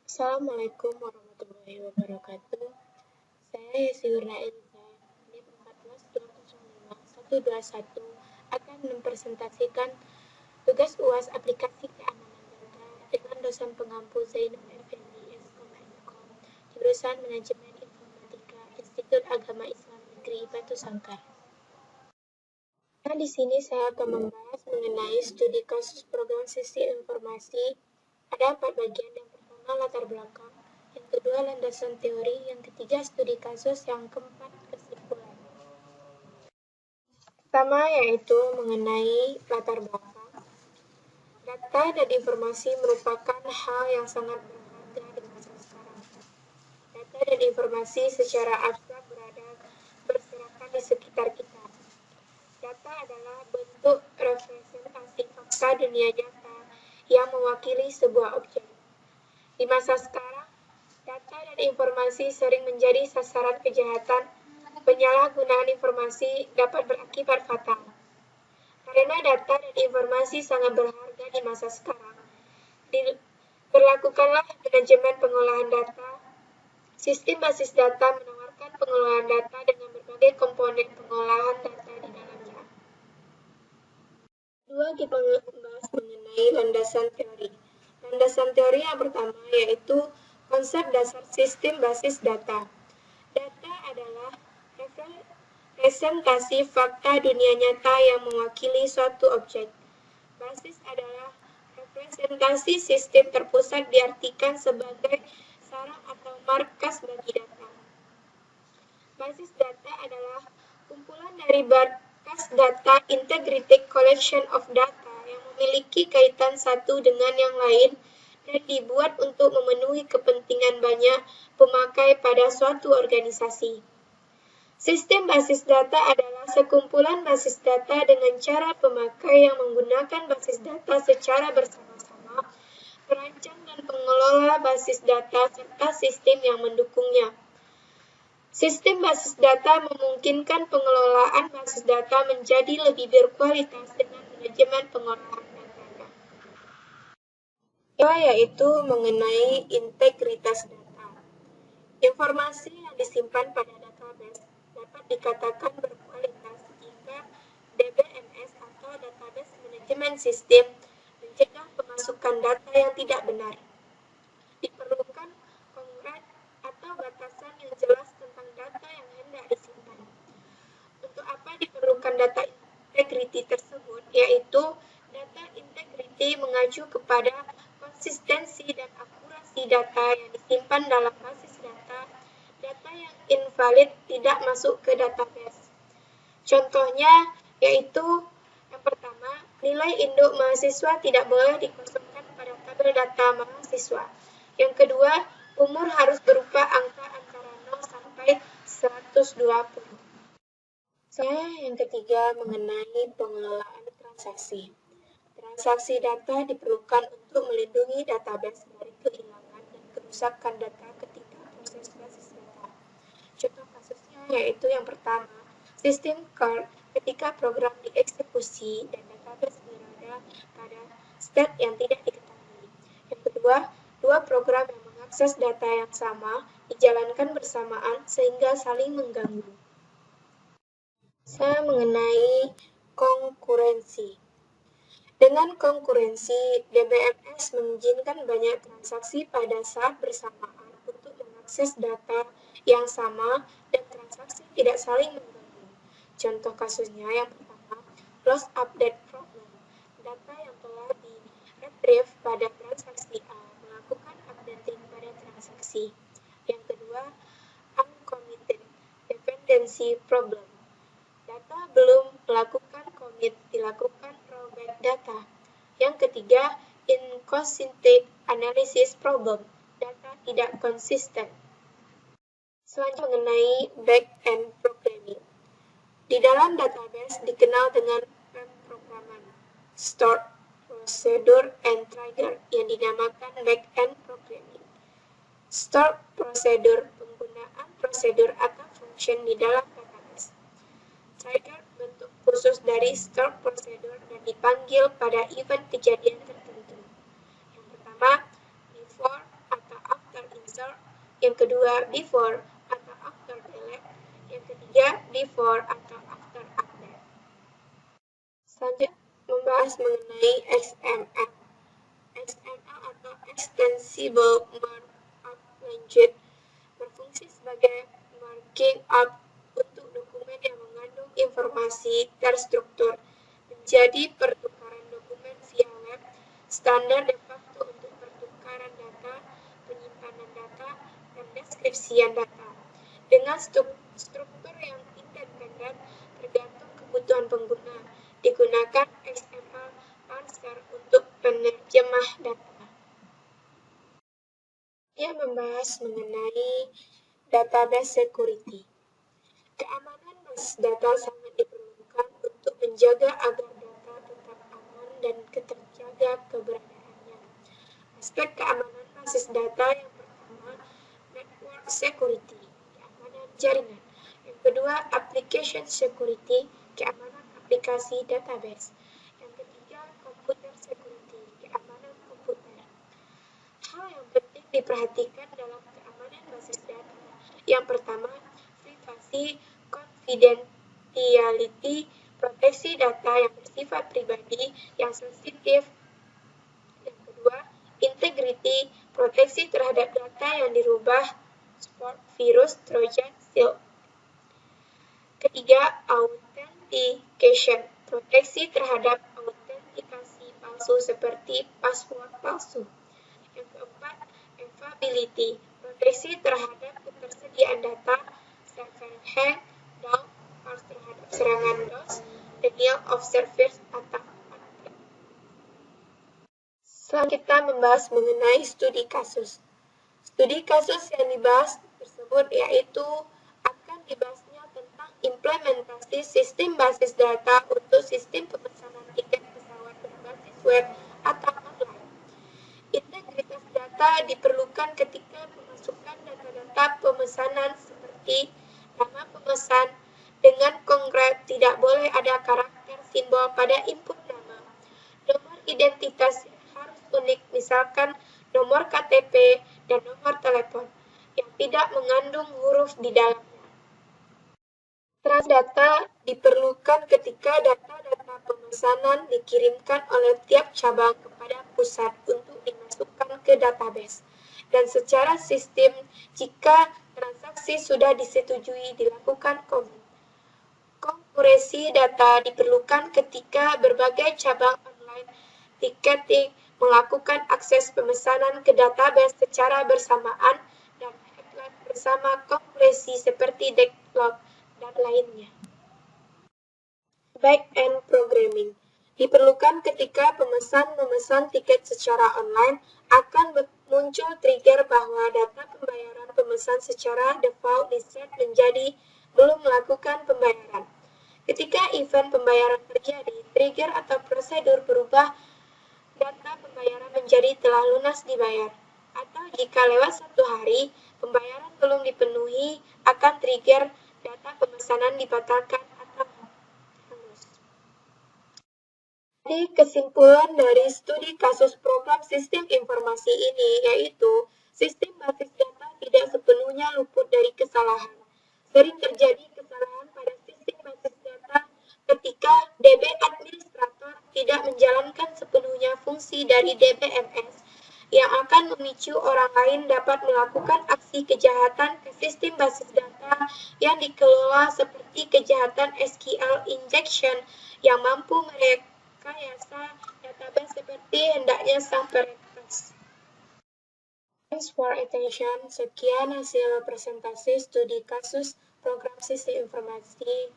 Assalamualaikum warahmatullahi wabarakatuh. Saya Yesiurna Eliza, NIM 14205-121 akan mempresentasikan tugas UAS aplikasi keamanan data dengan dosen pengampu Zainul Effendi SKM, jurusan Manajemen Informatika Institut Agama Islam Negeri Batu Sangkar. Nah, di sini saya akan membahas mengenai studi kasus program sistem informasi. Ada 4 bagian. Yang pertama, latar belakang. Yang kedua, landasan teori. Yang ketiga, studi kasus. Yang keempat, kesimpulan. Pertama, yaitu mengenai latar belakang. Data dan informasi merupakan hal yang sangat berharga di masa sekarang. Data dan informasi secara abstrak berserakan di sekitar kita. Data adalah bentuk representasi fakta dunia nyata yang mewakili sebuah objek. Di masa sekarang, data dan informasi sering menjadi sasaran kejahatan. Penyalahgunaan informasi dapat berakibat fatal. Karena data dan informasi sangat berharga di masa sekarang, berlakukanlah manajemen pengolahan data. Sistem basis data menawarkan pengolahan data dengan berbagai komponen pengolahan data di dalamnya. Kedua, kita membahas mengenai landasan teori. Landasan teori yang pertama yaitu konsep dasar sistem basis data. Data adalah representasi fakta dunia nyata yang mewakili suatu objek. Basis adalah representasi sistem terpusat diartikan sebagai sarang atau markas bagi data. Basis data adalah kumpulan dari berkas data integrated collection of data yang memiliki kaitan satu dengan yang lain dan dibuat untuk memenuhi kepentingan banyak pemakai pada suatu organisasi. Sistem basis data adalah sekumpulan basis data dengan cara pemakai yang menggunakan basis data secara bersama-sama, perancang dan pengelola basis data serta sistem yang mendukungnya. Sistem basis data memungkinkan pengelolaan basis data menjadi lebih berkualitas dengan manajemen pengolahan datanya. Kedua yaitu mengenai integritas data. Informasi yang disimpan pada database dapat dikatakan berkualitas jika DBMS atau Database Management System mencegah pemasukan data yang tidak benar. Diperlukan kongres atau batasan yang jelas tentang data yang hendak disimpan. Untuk apa diperlukan data integrity tersebut, yaitu data integrity mengacu kepada konsistensi dan akurasi data yang disimpan dalam basis data. Data yang invalid tidak masuk ke database. Contohnya yaitu yang pertama, nilai induk mahasiswa tidak boleh dikosongkan pada tabel data mahasiswa. Yang kedua, umur harus berupa angka antara 0 sampai 120. Yang ketiga mengenai pengelolaan transaksi. Transaksi data diperlukan untuk melindungi database dari kehilangan dan kerusakan data ketika proses basis data. Contoh kasusnya yaitu yang pertama, sistem CARD ketika program dieksekusi dan database berada pada state yang tidak diketahui. Yang kedua, dua program yang mengakses data yang sama dijalankan bersamaan sehingga saling mengganggu. Mengenai konkurensi. Dengan konkurensi, DBMS mengizinkan banyak transaksi pada saat bersamaan untuk mengakses data yang sama dan transaksi tidak saling mengganggu. Contoh kasusnya yang pertama, loss update problem. Data yang telah di-retrieve pada transaksi A melakukan updating pada transaksi. Yang kedua, uncommitted dependency problem. Data belum melakukan commit, dilakukan rollback data. Yang ketiga, inconsistent analysis problem. Data tidak konsisten. Selanjutnya mengenai back-end programming. Di dalam database dikenal dengan pemrograman, stored, procedure, and trigger yang dinamakan back-end programming. Stored procedure, penggunaan prosedur atau function di dalam database. Trigger bentuk khusus dari stored procedure dan dipanggil pada event kejadian tertentu. Yang pertama, before atau after yang kedua before atau after delete, yang ketiga before atau after update. Selanjutnya membahas mengenai XML. XML atau Extensible Markup Language berfungsi sebagai marking up untuk dokumen yang mengandung informasi terstruktur menjadi pertukaran dokumen via web, standar de facto untuk pertukaran data, penyimpanan data, dan deskripsian data. Dengan struktur yang independen tergantung kebutuhan pengguna, digunakan XML parser untuk penerjemah data. Ia membahas mengenai database security. Keamanan basis data sangat diperlukan untuk menjaga agar data tetap aman dan terjaga keberadaannya. Aspek keamanan basis data yang pertama, network security, keamanan jaringan. Yang kedua, application security, keamanan aplikasi database. Yang ketiga, computer security, keamanan komputer. Hal yang penting diperhatikan dalam keamanan basis data. Yang pertama, privasi, confidentiality, proteksi data yang bersifat pribadi, yang sensitif. Yang kedua, integrity, proteksi terhadap data yang dirubah, sport, virus, trojan, shield. Ketiga, authentication, proteksi terhadap autentikasi palsu seperti password palsu. Yang keempat, availability, proteksi terhadap ketersediaan data, server hang, down, harus terhadap serangan DOS, denial of service atau attack. Selanjutnya kita membahas mengenai studi kasus. Studi kasus yang dibahas tersebut yaitu akan dibahasnya tentang implementasi sistem basis data untuk sistem pemesanan tiket pesawat berbasis web atau online. Integritas data diperlukan ketika pemasukan data-data pemesanan seperti nama pemesan dengan konkret, tidak boleh ada karakter simbol pada input nama. Nomor identitas harus unik, misalkan nomor KTP dan nomor telepon yang tidak mengandung huruf di dalamnya. Transdata diperlukan ketika data-data pemesanan dikirimkan oleh tiap cabang kepada pusat untuk dimasukkan ke database. Dan secara sistem, jika transaksi sudah disetujui, dilakukan komit. Konkuresi data diperlukan ketika berbagai cabang online tiketing melakukan akses pemesanan ke database secara bersamaan dan headline bersama konkuresi seperti deadlock dan lainnya. Back-end programming diperlukan ketika pemesan memesan tiket secara online, akan muncul trigger bahwa data pembayaran pemesan secara default diset menjadi belum melakukan pembayaran. Ketika event pembayaran terjadi, trigger atau prosedur berubah, data pembayaran menjadi telah lunas dibayar. Atau jika lewat 1 hari, pembayaran belum dipenuhi, akan trigger data pemesanan dibatalkan atau hangus. Jadi kesimpulan dari studi kasus program sistem informasi ini yaitu sistem basis data tidak sepenuhnya luput dari kesalahan. Sering terjadi kesalahan pada sistem basis data ketika DB administrator tidak menjalankan sepenuhnya fungsi dari DBMS yang akan memicu orang lain dapat melakukan aksi kejahatan ke sistem basis data yang dikelola seperti kejahatan SQL injection yang mampu merekayasa database seperti hendaknya sang peretas. Thanks for attention. Sekian hasil presentasi studi kasus program sistem informasi